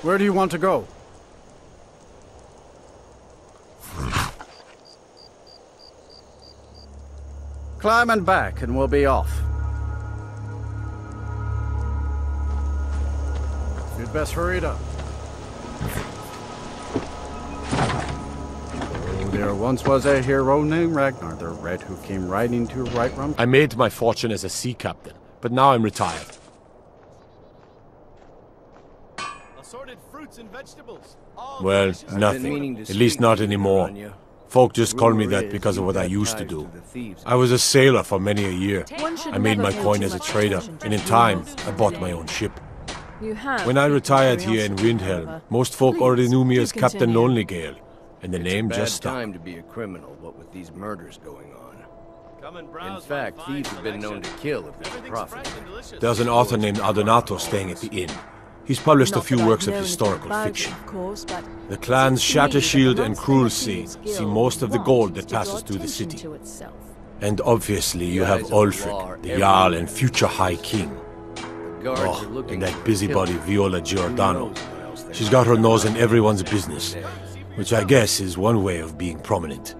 Where do you want to go? Climb and back, and we'll be off. You'd best hurry it up. Oh, there once was a hero named Ragnar the Red who came riding to right rum. I made my fortune as a sea captain, but now I'm retired. Assorted fruits and vegetables. Well, nothing. At least not anymore. Folk just call me that because of what I used to do. I was a sailor for many a year. I made my coin as a trader, and in time, I bought my own ship. When I retired here in Windhelm, most folk already knew me as Captain Lonelygale, and the name just stuck. It's a bad time to be a criminal, what with these murders going on. In fact, thieves have been known to kill if there's a profit. There's an author named Adonato staying at the inn. He's published a few works of historical fiction. The clans Shattershield and Cruelsea see most of the gold that passes through the city. And obviously you have Ulfric, the Jarl and future High King. Oh, and that busybody Viola Giordano. She's got her nose in everyone's business, which I guess is one way of being prominent.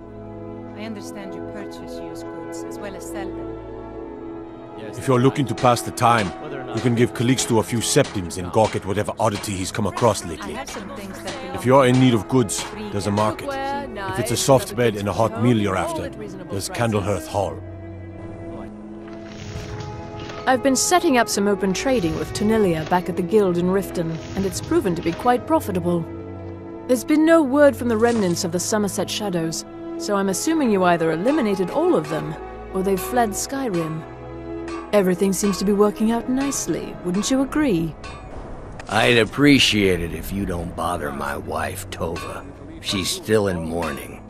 I understand you purchase used goods as well as sell them. If you're looking to pass the time, you can give Calixto a few septims and gawk at whatever oddity he's come across lately. If you're in need of goods, there's a market. If it's a soft bed and a hot meal you're after, there's Candlehearth Hall. I've been setting up some open trading with Tonilia back at the guild in Riften, and it's proven to be quite profitable. There's been no word from the remnants of the Somerset Shadows, so I'm assuming you either eliminated all of them, or they've fled Skyrim. Everything seems to be working out nicely, wouldn't you agree? I'd appreciate it if you don't bother my wife, Tova. She's still in mourning.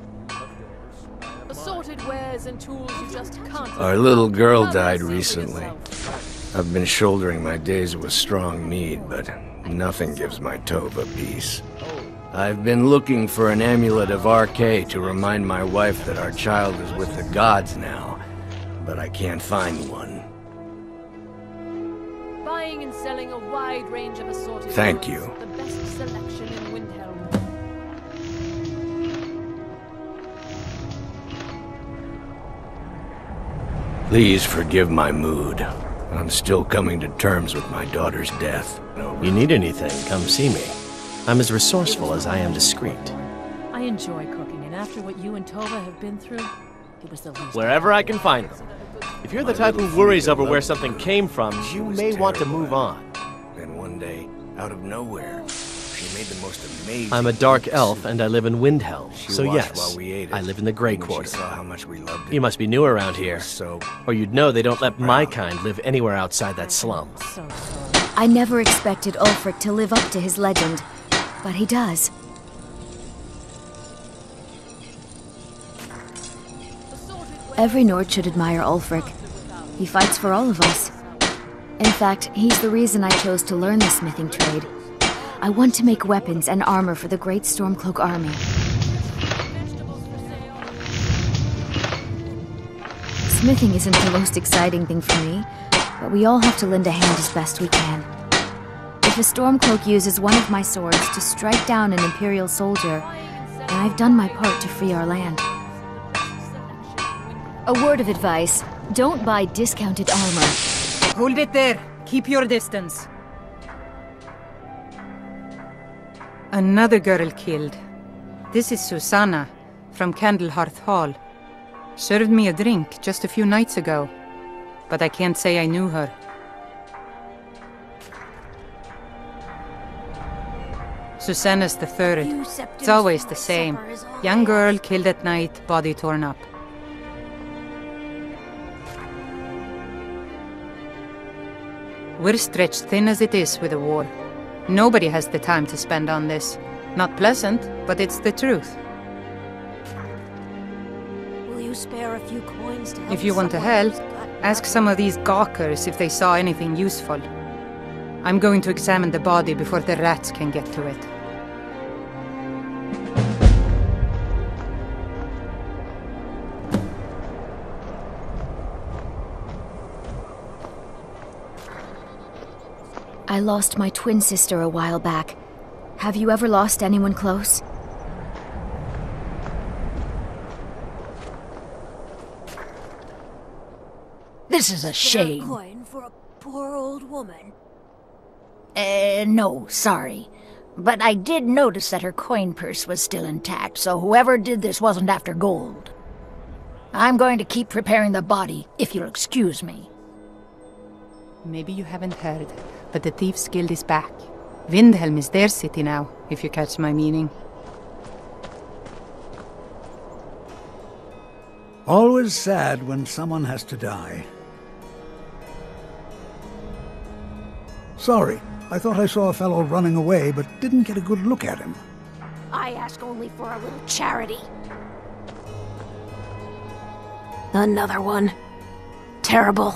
Assorted wares and tools you just can't... Our little girl died recently. I've been shouldering my days with strong mead, but nothing gives my Tova peace. I've been looking for an amulet of RK to remind my wife that our child is with the gods now, but I can't find one. Buying and selling a wide range of assorted Thank goods, you. The best selection in Windhelm. Please forgive my mood. I'm still coming to terms with my daughter's death. You need anything, come see me. I'm as resourceful as I am discreet. I enjoy cooking, and after what you and Tova have been through, it was the least. Wherever I can find them. If you're the type who worries over where something came from, you may want to move on. Then one day, out of nowhere, she made the most amazing... I'm a dark elf, and I live in Windhelm, She so watched yes, while we ate it, I live in the Grey and she Quarter. saw how much we loved it. You must be new around here, So, or you'd know they don't let my kind live anywhere outside that slum. So sorry. I never expected Ulfric to live up to his legend, but he does. Every Nord should admire Ulfric. He fights for all of us. In fact, he's the reason I chose to learn the smithing trade. I want to make weapons and armor for the great Stormcloak army. Smithing isn't the most exciting thing for me, but we all have to lend a hand as best we can. If a Stormcloak uses one of my swords to strike down an Imperial soldier, then I've done my part to free our land. A word of advice, don't buy discounted armor. Hold it there. Keep your distance. Another girl killed. This is Susanna, from Candlehearth Hall. Served me a drink just a few nights ago, but I can't say I knew her. Susanna's the third. It's always the same. Young girl killed at night, body torn up. We're stretched thin as it is with the war. Nobody has the time to spend on this. Not pleasant, but it's the truth. Will you spare a few coins to help If you want to someone help, who's got ask some of these gawkers if they saw anything useful. I'm going to examine the body before the rats can get to it. I lost my twin sister a while back. Have you ever lost anyone close? This is a shame. Coin for a poor old woman. No, sorry. But I did notice that her coin purse was still intact, so whoever did this wasn't after gold. I'm going to keep preparing the body, if you'll excuse me. Maybe you haven't heard, but the Thieves' Guild is back. Windhelm is their city now, if you catch my meaning. Always sad when someone has to die. Sorry, I thought I saw a fellow running away, but didn't get a good look at him. I ask only for a little charity. Another one. Terrible.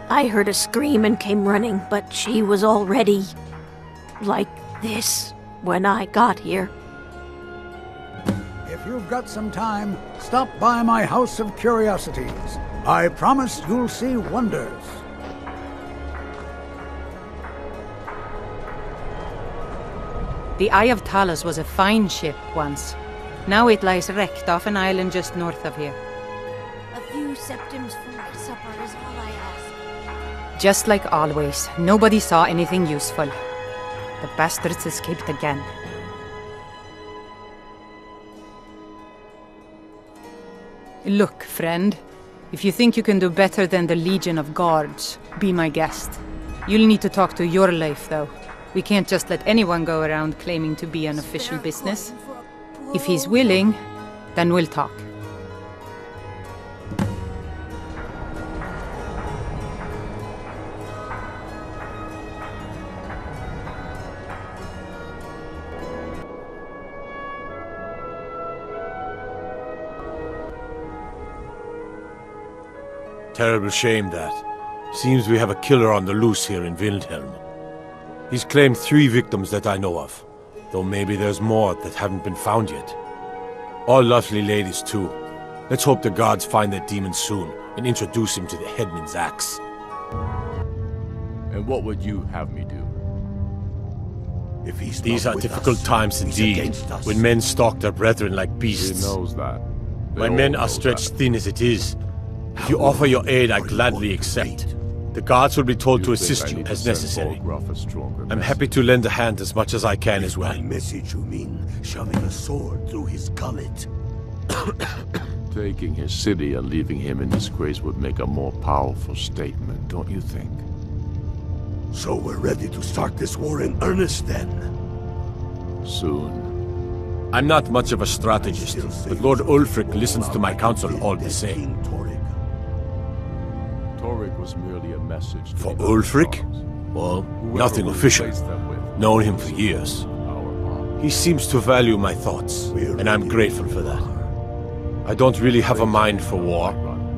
I heard a scream and came running, but she was already like this when I got here. If you've got some time, stop by my House of Curiosities. I promise you'll see wonders. The Eye of Talos was a fine ship once. Now it lies wrecked off an island just north of here. A few septims for my supper is all I ask. Just like always, nobody saw anything useful. The bastards escaped again. Look, friend. If you think you can do better than the Legion of Guards, be my guest. You'll need to talk to your life, though. We can't just let anyone go around claiming to be an official business. If he's willing, then we'll talk. Terrible shame that. Seems we have a killer on the loose here in Windhelm. He's claimed 3 victims that I know of, though maybe there's more that haven't been found yet. All lovely ladies too. Let's hope the gods find that demon soon and introduce him to the headman's axe. And what would you have me do? If he's These not are with difficult us, times he's indeed, against us. when men stalk their brethren like beasts. He knows that. My men are stretched thin as it is. If you offer your aid, I gladly accept. The guards will be told to assist you as necessary. I'm happy to lend a hand as much as I can as well. By message you mean shoving a sword through his gullet? Taking his city and leaving him in disgrace would make a more powerful statement, don't you think? So we're ready to start this war in earnest then? Soon. I'm not much of a strategist, but Lord Ulfric listens to my counsel all the same. Torrik was merely a message to For the Ulfric? gods. Well, Whoever nothing we official. replace them with, Known him for years. our army. He seems to value my thoughts, and I'm grateful for that. I don't really have a mind for war,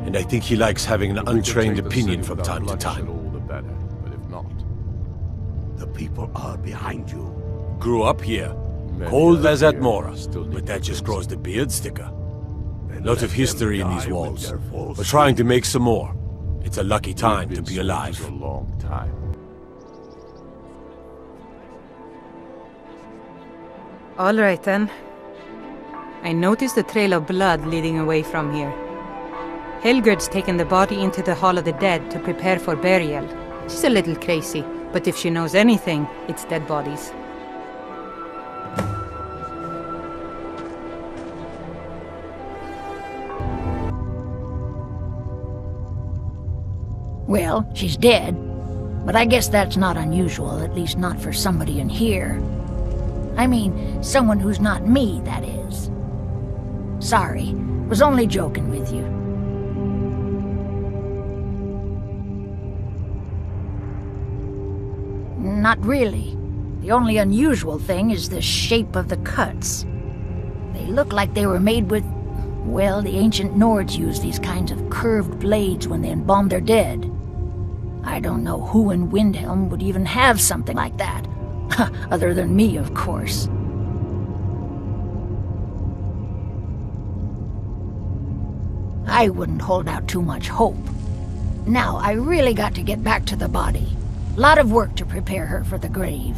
and I think he likes having an If we could untrained take the opinion city from without time to bloodshed, time. all the better, but if not, The people are behind you. Grew up here, many cold are as at here Mora, still need but that just defense. grows the beard thicker. And Lot let of history them in these die with walls. their false We're trying to faith. make some more. It's a lucky time to We've been be alive. soldiers a long time. All right, then. I noticed a trail of blood leading away from here. Helgerd's taken the body into the Hall of the Dead to prepare for burial. She's a little crazy, but if she knows anything, it's dead bodies. Well, she's dead. But I guess that's not unusual, at least not for somebody in here. I mean, someone who's not me, that is. Sorry, was only joking with you. Not really. The only unusual thing is the shape of the cuts. They look like they were made with... Well, the ancient Nords used these kinds of curved blades when they embalmed their dead. I don't know who in Windhelm would even have something like that. Other than me, of course. I wouldn't hold out too much hope. Now, I really got to get back to the body. Lot of work to prepare her for the grave.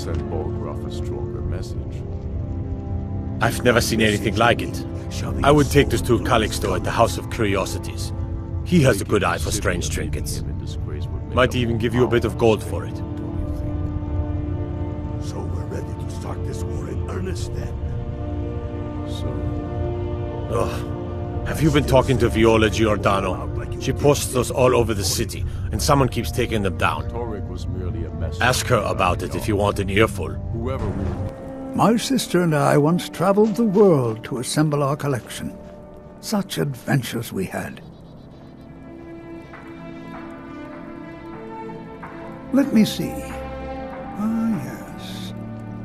Send Bolgraf a stronger message. I've never seen anything like it. I would take this to Calixto at the House of Curiosities. He has a good eye for strange trinkets. Might even give you a bit of gold for it. So we're ready to start this war in earnest then. Have you been talking to Viola Giordano? She posts us all over the city, and someone keeps taking them down. Ask her about it if you want an earful. My sister and I once traveled the world to assemble our collection. Such adventures we had. Let me see. Ah, yes.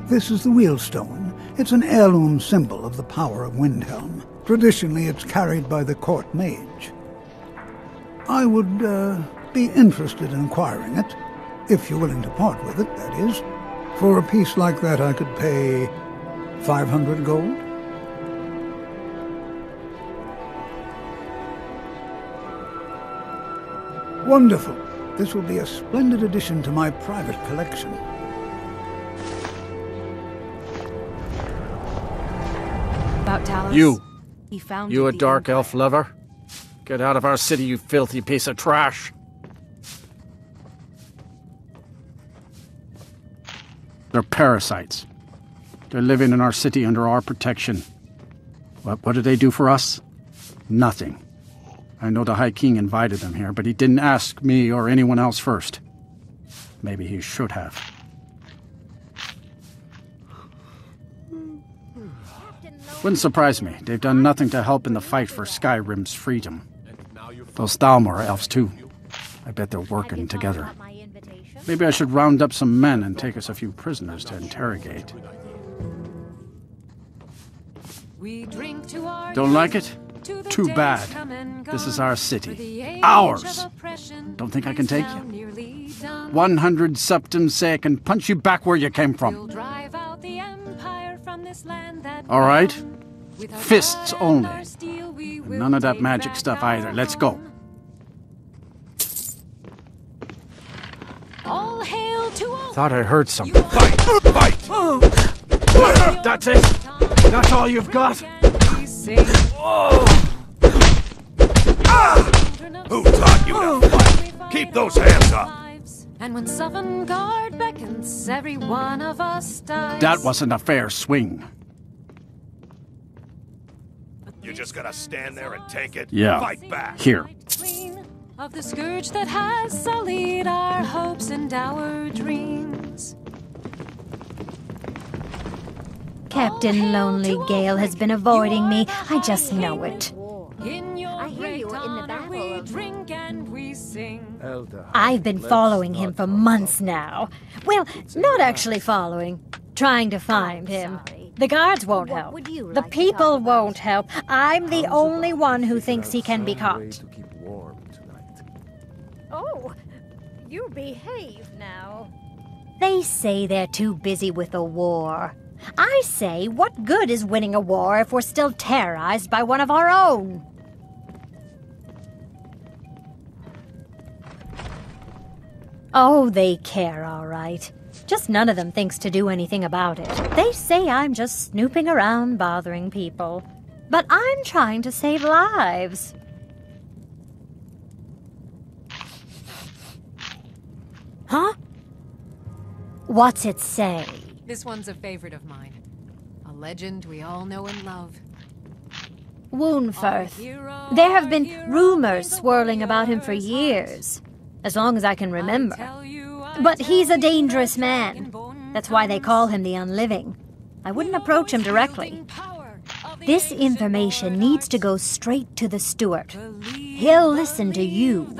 This is the wheelstone. It's an heirloom symbol of the power of Windhelm. Traditionally, it's carried by the court mage. I would be interested in acquiring it, if you're willing to part with it, that is. For a piece like that, I could pay 500 gold. Wonderful. This will be a splendid addition to my private collection. About Talos. You a dark elf lover? Get out of our city, you filthy piece of trash! They're parasites. They're living in our city under our protection. What do they do for us? Nothing. I know the High King invited them here, but he didn't ask me or anyone else first. Maybe he should have. Wouldn't surprise me. They've done nothing to help in the fight for Skyrim's freedom. Those Thalmor elves, too. I bet they're working together. Maybe I should round up some men and take us a few prisoners to interrogate. Don't like it? Too bad. This is our city. Ours! Don't think I can take you? 100 septums say I can punch you back where you came from. All right? Fists only. And none of that magic stuff either. Let's go. Thought I heard something. Fight! Fight! That's it? That's all you've got? Who taught you to fight? Keep those hands up! And when Sovngarde beckons, every one of us dies. That wasn't a fair swing. You're just gonna stand there and take it? Yeah. Fight back! Here. Of the scourge that has sullied our hopes and our dreams. Captain Lonely Gale has been avoiding me. I just know it. I hear you were in the battle. We drink and we sing. I've been following him for months now. Well, not actually following. Trying to find him. The guards won't help. The people won't help. I'm the only one who thinks he can be caught. Oh, you behave now. They say they're too busy with the war. I say, what good is winning a war if we're still terrorized by one of our own? Oh, they care, all right. Just none of them thinks to do anything about it. They say I'm just snooping around bothering people. But I'm trying to save lives. Huh? What's it say? This one's a favorite of mine. A legend we all know and love. Woundfirth. There have been rumors swirling about him for years. As long as I can remember. But he's a dangerous man. That's why they call him the Unliving. I wouldn't approach him directly. This information needs to go straight to the steward. He'll listen to you.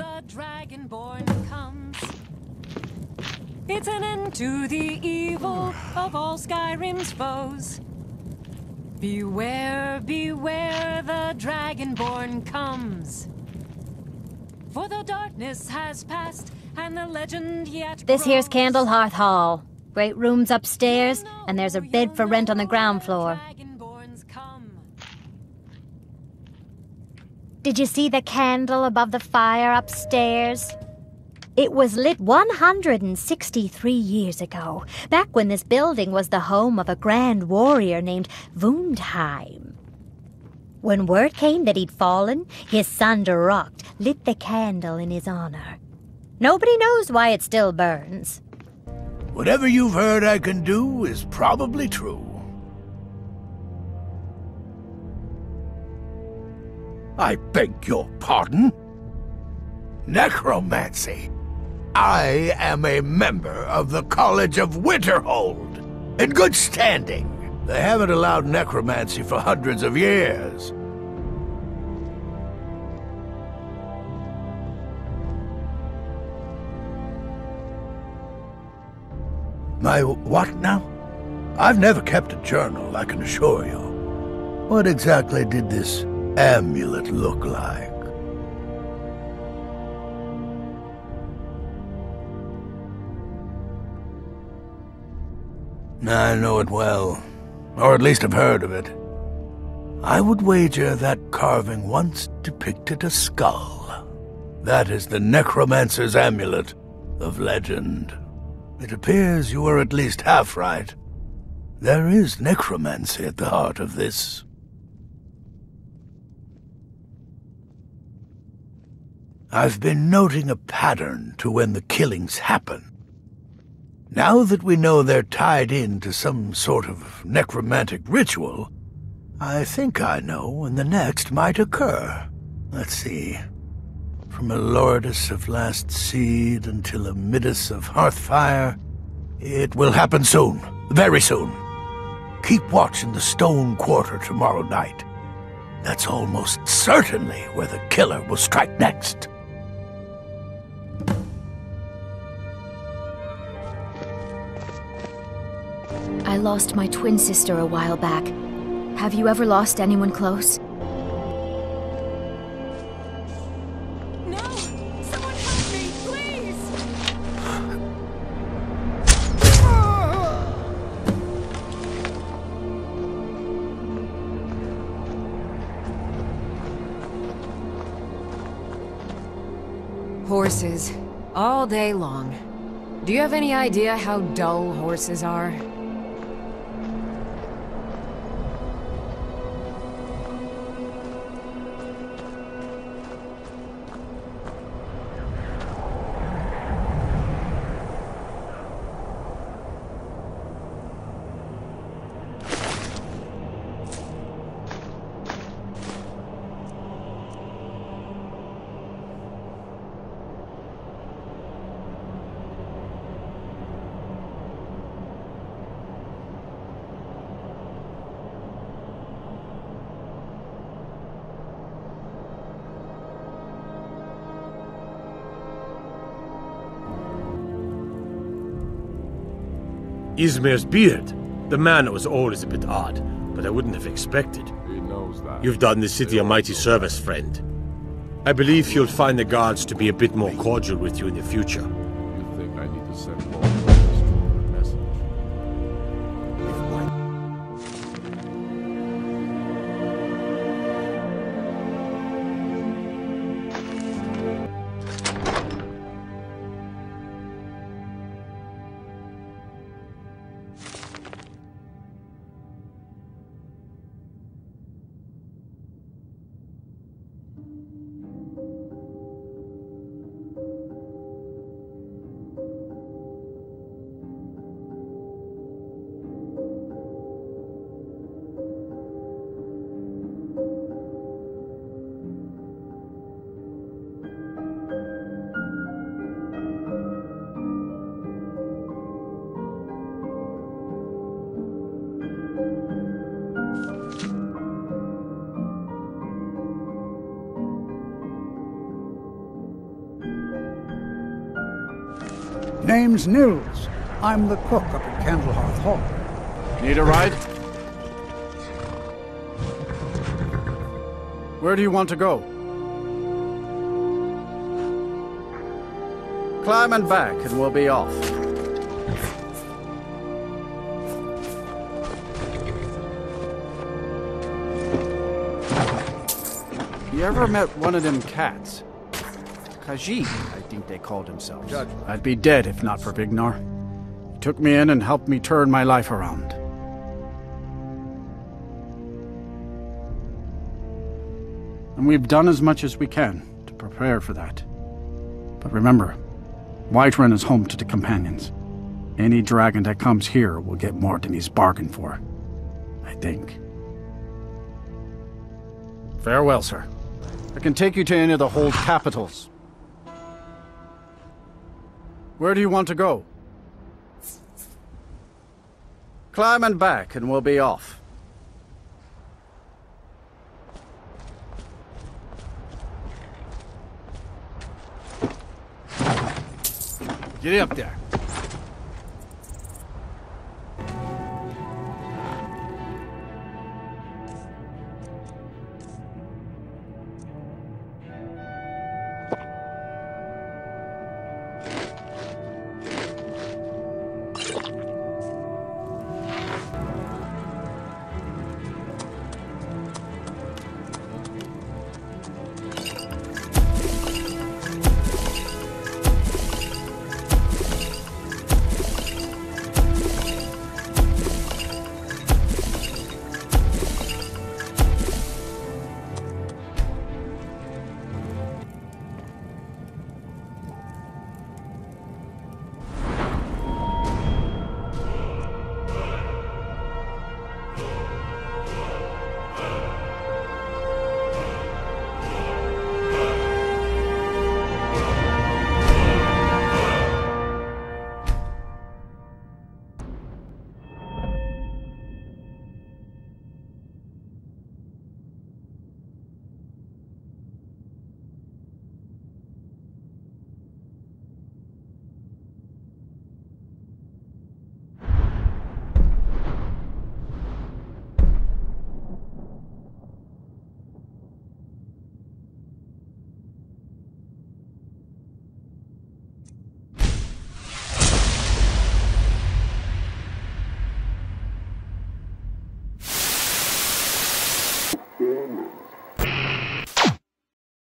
It's an end to the evil of all Skyrim's foes. Beware, beware, the Dragonborn comes. For the darkness has passed, and the legend yet This here's grows. Candlehearth Hall. Great rooms upstairs, and there's a bed for rent on the ground floor. Did you see the candle above the fire upstairs? It was lit 163 years ago, back when this building was the home of a grand warrior named Windhelm. When word came that he'd fallen, his son Durocht lit the candle in his honor. Nobody knows why it still burns. Whatever you've heard I can do is probably true. I beg your pardon? Necromancy. I am a member of the College of Winterhold, in good standing. They haven't allowed necromancy for hundreds of years. My what now? I've never kept a journal, I can assure you. What exactly did this amulet look like? I know it well, or at least I've heard of it. I would wager that carving once depicted a skull. That is the necromancer's amulet of legend. It appears you were at least half right. There is necromancy at the heart of this. I've been noting a pattern to when the killings happen. Now that we know they're tied into some sort of necromantic ritual, I think I know when the next might occur. Let's see. From a Lordus of Last Seed until a Midas of Hearthfire, it will happen soon, very soon. Keep watch in the Stone Quarter tomorrow night. That's almost certainly where the killer will strike next. I lost my twin sister a while back. Have you ever lost anyone close? No! Someone help me, please! Horses. All day long. Do you have any idea how dull horses are? Izmir's beard. The man was always a bit odd, but I wouldn't have expected. He knows that. You've done the city a mighty service, friend. I believe you'll find the guards to be a bit more cordial with you in the future. You think I need to send more message? Name's Nils. I'm the cook up at Candlehearth Hall. Need a ride? Where do you want to go? Climb and back and we'll be off. You ever met one of them cats? Khajiit, I think they called themselves. I'd be dead if not for Vignar. He took me in and helped me turn my life around. And we've done as much as we can to prepare for that. But remember, Whiterun is home to the Companions. Any dragon that comes here will get more than he's bargained for. I think. Farewell, sir. I can take you to any of the hold capitals. Where do you want to go? Climb and back, and we'll be off. Get up there.